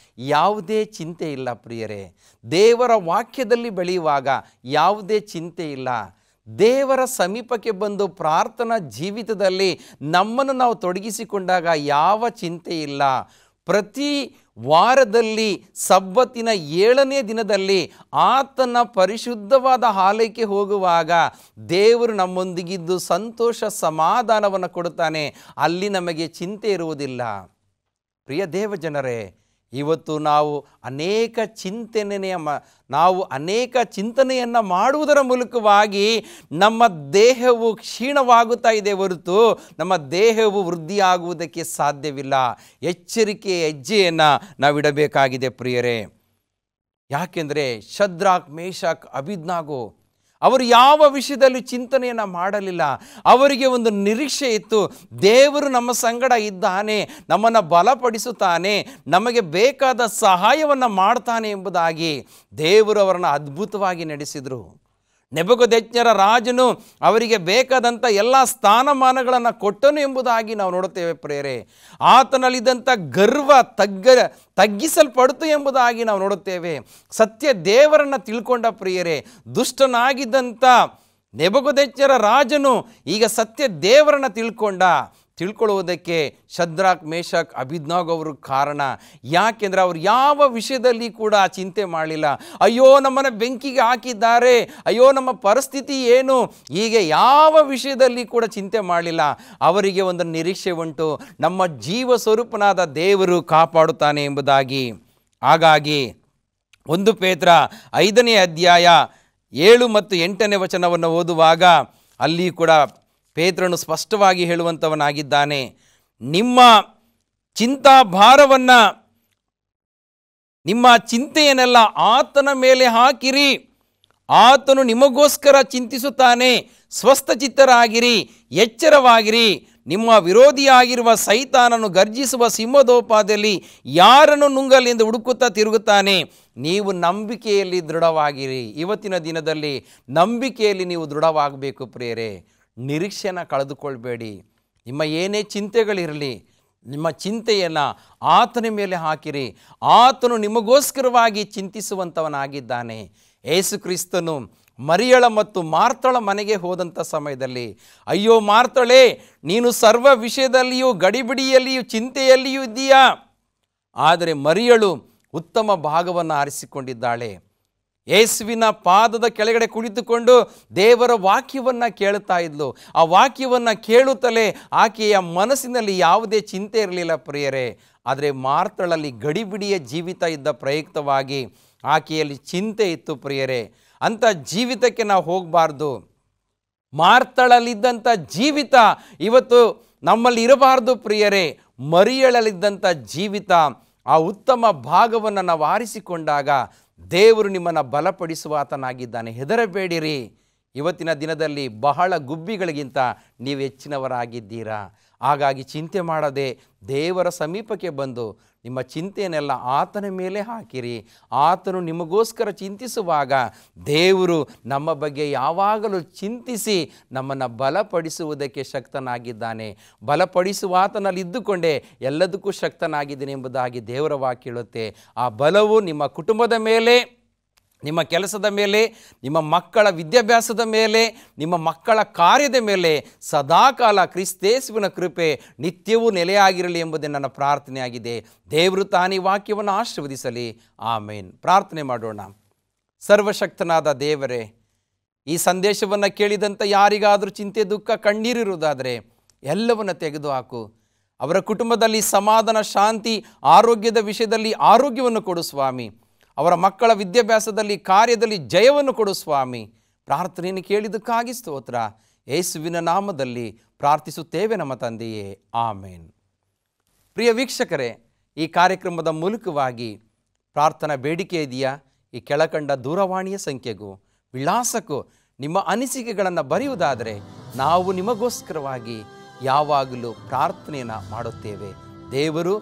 ಯಾವುದೇ ಚಿಂತೆ ಇಲ್ಲ ಪ್ರಿಯರೇ. ದೇವರ ವಾಕ್ಯದಲ್ಲಿ ಬೆಳೆಯುವಾಗ ಯಾವುದೇ ಚಿಂತೆ ಇಲ್ಲ. ದೇವರ ಸಮೀಪಕ್ಕೆ ಬಂದು ಪ್ರಾರ್ಥನಾ ಜೀವಿತದಲ್ಲಿ ನಮ್ಮನ್ನು ನಾವು ತೊಡಗಿಸಿಕೊಂಡಾಗ ಯಾವ ಚಿಂತೆ ಇಲ್ಲ. ಪ್ರತಿ ವಾರದಲ್ಲಿ ಸಬ್ಬತ್ತಿನ 7ನೇ ದಿನದಲ್ಲಿ ಆತನ ಪರಿಶುದ್ಧವಾದ ಆಲಯಕ್ಕೆ ಹೋಗುವಾಗ ದೇವರು ನಮ್ಮೊಂದಿಗಿದ್ದು ಸಂತೋಷ ಸಮಾಧಾನವನ್ನು ಕೊಡುತ್ತಾನೆ. ಅಲ್ಲಿ ನಮಗೆ ಚಿಂತೆ ಇರುವುದಿಲ್ಲ. ಪ್ರಿಯ ದೇವಜನರೇ, ಇವತ್ತು ನಾವು ಅನೇಕ ಚಿಂತನೆಯನ್ನು ಮಾಡುವುದರ ಮೂಲಕವಾಗಿ ನಮ್ಮ ದೇಹವು ಕ್ಷೀಣವಾಗುತ್ತಾ ಇದೆ ಹೊರತು ನಮ್ಮ ದೇಹವು ವೃದ್ಧಿಯಾಗುವುದಕ್ಕೆ ಸಾಧ್ಯವಿಲ್ಲ. ಎಚ್ಚರಿಕೆಯ ಹೆಜ್ಜೆಯನ್ನು ನಾವಿಡಬೇಕಾಗಿದೆ ಪ್ರಿಯರೇ. ಯಾಕೆಂದರೆ ಶದ್ರಾಕ್, ಮೇಷಕ್, ಅಬೇದ್ನೆಗೋ ಅವರು ಯಾವ ವಿಷಯದಲ್ಲಿ ಚಿಂತನೆಯನ್ನು ಮಾಡಲಿಲ್ಲ. ಅವರಿಗೆ ಒಂದು ನಿರೀಕ್ಷೆ ಇತ್ತು. ದೇವರು ನಮ್ಮ ಸಂಗಡ ಇದ್ದಾನೆ, ನಮ್ಮನ್ನು ಬಲಪಡಿಸುತ್ತಾನೆ, ನಮಗೆ ಬೇಕಾದ ಸಹಾಯವನ್ನು ಮಾಡ್ತಾನೆ ಎಂಬುದಾಗಿ ದೇವರು ಅವರನ್ನು ಅದ್ಭುತವಾಗಿ ನಡೆಸಿದರು. ನೆಬೂಕದ್ನೆಚ್ಚರ ರಾಜನು ಅವರಿಗೆ ಬೇಕಾದಂಥ ಎಲ್ಲ ಸ್ಥಾನಮಾನಗಳನ್ನು ಕೊಟ್ಟನು ಎಂಬುದಾಗಿ ನಾವು ನೋಡುತ್ತೇವೆ ಪ್ರಿಯರೇ. ಆತನಲ್ಲಿದ್ದಂಥ ಗರ್ವ ತಗ್ಗಿಸಲ್ಪಡ್ತು ಎಂಬುದಾಗಿ ನಾವು ನೋಡುತ್ತೇವೆ. ಸತ್ಯ ದೇವರನ್ನು ತಿಳ್ಕೊಂಡ ಪ್ರಿಯರೇ, ದುಷ್ಟನಾಗಿದ್ದಂಥ ನೆಬೂಕದ್ನೆಚ್ಚರ ರಾಜನು ಈಗ ಸತ್ಯ ದೇವರನ್ನು ತಿಳ್ಕೊಳ್ಳುವುದಕ್ಕೆ ಶದ್ರಾಕ್, ಮೇಷಕ್, ಅಬೇದ್ನೆಗೋ ಅವರು ಕಾರಣ. ಯಾಕೆಂದರೆ ಅವರು ಯಾವ ವಿಷಯದಲ್ಲಿ ಕೂಡ ಚಿಂತೆ ಮಾಡಲಿಲ್ಲ. ಅಯ್ಯೋ ನಮ್ಮನ್ನು ಬೆಂಕಿಗೆ ಹಾಕಿದ್ದಾರೆ, ಅಯ್ಯೋ ನಮ್ಮ ಪರಿಸ್ಥಿತಿ ಏನು, ಹೀಗೆ ಯಾವ ವಿಷಯದಲ್ಲಿ ಕೂಡ ಚಿಂತೆ ಮಾಡಲಿಲ್ಲ. ಅವರಿಗೆ ಒಂದು ನಿರೀಕ್ಷೆ ಉಂಟು, ನಮ್ಮ ಜೀವ ಸ್ವರೂಪನಾದ ದೇವರು ಕಾಪಾಡುತ್ತಾನೆ ಎಂಬುದಾಗಿ. ಹಾಗಾಗಿ 1 ಪೇತ್ರ 5ನೇ ಅಧ್ಯಾಯ 7 ಮತ್ತು 8ನೇ ವಚನವನ್ನು ಓದುವಾಗ ಅಲ್ಲಿ ಕೂಡ ಪೇತ್ರನು ಸ್ಪಷ್ಟವಾಗಿ ಹೇಳುವಂಥವನಾಗಿದ್ದಾನೆ. ನಿಮ್ಮ ಚಿಂತಾಭಾರವನ್ನು, ನಿಮ್ಮ ಚಿಂತೆಯನ್ನೆಲ್ಲ ಆತನ ಮೇಲೆ ಹಾಕಿರಿ, ಆತನು ನಿಮಗೋಸ್ಕರ ಚಿಂತಿಸುತ್ತಾನೆ. ಸ್ವಸ್ಥಚಿತ್ತರಾಗಿರಿ, ಎಚ್ಚರವಾಗಿರಿ. ನಿಮ್ಮ ವಿರೋಧಿಯಾಗಿರುವ ಸೈತಾನನು ಗರ್ಜಿಸುವ ಸಿಂಹದೋಪಾದಿಯಲ್ಲಿ ಯಾರನ್ನು ನುಂಗಲೆಂದು ಹುಡುಕುತ್ತಾ ತಿರುಗುತ್ತಾನೆ. ನೀವು ನಂಬಿಕೆಯಲ್ಲಿ ದೃಢವಾಗಿರಿ. ಇವತ್ತಿನ ದಿನದಲ್ಲಿ ನಂಬಿಕೆಯಲ್ಲಿ ನೀವು ದೃಢವಾಗಬೇಕು ಪ್ರಿಯರೇ. ನಿರೀಕ್ಷೆಯನ್ನು ಕಳೆದುಕೊಳ್ಬೇಡಿ. ನಿಮ್ಮ ಏನೇ ಚಿಂತೆಗಳಿರಲಿ, ನಿಮ್ಮ ಚಿಂತೆಯನ್ನು ಆತನ ಮೇಲೆ ಹಾಕಿರಿ. ಆತನು ನಿಮಗೋಸ್ಕರವಾಗಿ ಚಿಂತಿಸುವಂಥವನಾಗಿದ್ದಾನೆ. ಯೇಸು ಕ್ರಿಸ್ತನು ಮರಿಯಳ ಮತ್ತು ಮಾರ್ತಳ ಮನೆಗೆ ಹೋದಂಥ ಸಮಯದಲ್ಲಿ, ಅಯ್ಯೋ ಮಾರ್ತಳೆ, ನೀನು ಸರ್ವ ವಿಷಯದಲ್ಲಿಯೂ ಗಡಿಬಿಡಿಯಲ್ಲಿಯೂ ಚಿಂತೆಯಲ್ಲಿಯೂ ಇದ್ದೀಯಾ, ಆದರೆ ಮರಿಯಳು ಉತ್ತಮ ಭಾಗವನ್ನು ಆರಿಸಿಕೊಂಡಿದ್ದಾಳೆ. ಯೇಸುವಿನ ಪಾದದ ಕೆಳಗಡೆ ಕುಳಿತುಕೊಂಡು ದೇವರ ವಾಕ್ಯವನ್ನು ಕೇಳುತ್ತಾ ಇದ್ಲು. ಆ ವಾಕ್ಯವನ್ನು ಕೇಳುತ್ತಲೇ ಆಕೆಯ ಮನಸ್ಸಿನಲ್ಲಿ ಯಾವುದೇ ಚಿಂತೆ ಇರಲಿಲ್ಲ ಪ್ರಿಯರೇ. ಆದರೆ ಮಾರ್ತಳಲ್ಲಿ ಗಡಿಬಿಡಿಯ ಜೀವಿತ ಇದ್ದ ಪ್ರಯುಕ್ತವಾಗಿ ಆಕೆಯಲ್ಲಿ ಚಿಂತೆ ಇತ್ತು ಪ್ರಿಯರೇ. ಅಂಥ ಜೀವಿತಕ್ಕೆ ನಾವು ಹೋಗಬಾರ್ದು. ಮಾರ್ತಳಲ್ಲಿದ್ದಂಥ ಜೀವಿತ ಇವತ್ತು ನಮ್ಮಲ್ಲಿ ಇರಬಾರ್ದು ಪ್ರಿಯರೇ. ಮರಿಯಳಲ್ಲಿದ್ದಂಥ ಜೀವಿತ, ಆ ಉತ್ತಮ ಭಾಗವನ್ನು ನಾವು ಆರಿಸಿಕೊಂಡಾಗ ದೇವರು ನಿಮ್ಮನ್ನು ಬಲಪಡಿಸುವ ಆತನಾಗಿದ್ದಾನೆ. ಹೆದರಬೇಡಿರಿ. ಇವತ್ತಿನ ದಿನದಲ್ಲಿ ಬಹಳ ಗುಬ್ಬಿಗಳಿಗಿಂತ ನೀವು ಹೆಚ್ಚಿನವರಾಗಿದ್ದೀರಾ. ಹಾಗಾಗಿ ಚಿಂತೆ ಮಾಡದೆ ದೇವರ ಸಮೀಪಕ್ಕೆ ಬಂದು ನಿಮ್ಮ ಚಿಂತೆಯನ್ನೆಲ್ಲ ಆತನ ಮೇಲೆ ಹಾಕಿರಿ. ಆತನು ನಿಮಗೋಸ್ಕರ ಚಿಂತಿಸುವಾಗ ದೇವರು ನಮ್ಮ ಬಗ್ಗೆ ಯಾವಾಗಲೂ ಚಿಂತಿಸಿ ನಮ್ಮನ್ನು ಬಲಪಡಿಸುವುದಕ್ಕೆ ಶಕ್ತನಾಗಿದ್ದಾನೆ. ಬಲಪಡಿಸುವ ಆತನಲ್ಲಿ ಇದ್ದುಕೊಂಡೇ ಎಲ್ಲದಕ್ಕೂ ಶಕ್ತನಾಗಿದ್ದೇನೆ ಎಂಬುದಾಗಿ ದೇವರ ವಾಕ್ಯ ಹೇಳುತ್ತೆ. ಆ ಬಲವು ನಿಮ್ಮ ಕುಟುಂಬದ ಮೇಲೆ, ನಿಮ್ಮ ಕೆಲಸದ ಮೇಲೆ, ನಿಮ್ಮ ಮಕ್ಕಳ ವಿದ್ಯಾಭ್ಯಾಸದ ಮೇಲೆ, ನಿಮ್ಮ ಮಕ್ಕಳ ಕಾರ್ಯದ ಮೇಲೆ ಸದಾಕಾಲ ಕ್ರಿಸ್ತೇಸುವಿನ ಕೃಪೆ ನಿತ್ಯವೂ ನೆಲೆಯಾಗಿರಲಿ ಎಂಬುದೇ ನನ್ನ ಪ್ರಾರ್ಥನೆಯಾಗಿದೆ. ದೇವರು ತಾನೇ ವಾಕ್ಯವನ್ನು ಆಶೀರ್ವದಿಸಲಿ. ಆಮೇನ್. ಪ್ರಾರ್ಥನೆ ಮಾಡೋಣ. ಸರ್ವಶಕ್ತನಾದ ದೇವರೇ, ಈ ಸಂದೇಶವನ್ನು ಕೇಳಿದಂಥ ಯಾರಿಗಾದರೂ ಚಿಂತೆ, ದುಃಖ, ಕಣ್ಣೀರಿರುವುದಾದರೆ ಎಲ್ಲವನ್ನು ತೆಗೆದುಹಾಕು. ಅವರ ಕುಟುಂಬದಲ್ಲಿ ಸಮಾಧಾನ, ಶಾಂತಿ, ಆರೋಗ್ಯದ ವಿಷಯದಲ್ಲಿ ಆರೋಗ್ಯವನ್ನು ಕೊಡು ಸ್ವಾಮಿ. ಅವರ ಮಕ್ಕಳ ವಿದ್ಯಾಭ್ಯಾಸದಲ್ಲಿ, ಕಾರ್ಯದಲ್ಲಿ ಜಯವನ್ನು ಕೊಡು ಸ್ವಾಮಿ. ಪ್ರಾರ್ಥನೆಯನ್ನು ಕೇಳಿದ್ದಕ್ಕಾಗಿ ಸ್ತೋತ್ರ. ಯೇಸುವಿನ ನಾಮದಲ್ಲಿ ಪ್ರಾರ್ಥಿಸುತ್ತೇವೆ ನಮ್ಮ ತಂದೆಯೇ. ಆಮೇನ್. ಪ್ರಿಯ ವೀಕ್ಷಕರೇ, ಈ ಕಾರ್ಯಕ್ರಮದ ಮೂಲಕವಾಗಿ ಪ್ರಾರ್ಥನಾ ಬೇಡಿಕೆ ಇದೆಯಾ? ಈ ಕೆಳಕಂಡ ದೂರವಾಣಿಯ ಸಂಖ್ಯೆಗೂ ವಿಳಾಸಕ್ಕೂ ನಿಮ್ಮ ಅನಿಸಿಕೆಗಳನ್ನು ಬರೆಯುವುದಾದರೆ ನಾವು ನಿಮಗೋಸ್ಕರವಾಗಿ ಯಾವಾಗಲೂ ಪ್ರಾರ್ಥನೆಯನ್ನು ಮಾಡುತ್ತೇವೆ. ದೇವರು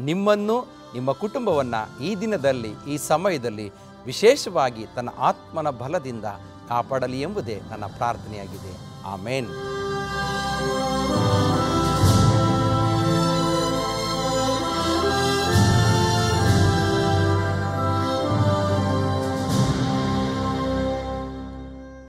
ನಿಮ್ಮನ್ನು, ನಿಮ್ಮ ಕುಟುಂಬವನ್ನು ಈ ದಿನದಲ್ಲಿ, ಈ ಸಮಯದಲ್ಲಿ ವಿಶೇಷವಾಗಿ ತನ್ನ ಆತ್ಮನ ಬಲದಿಂದ ಕಾಪಾಡಲಿ ಎಂಬುದೇ ನನ್ನ ಪ್ರಾರ್ಥನೆಯಾಗಿದೆ. ಆಮೇನ್.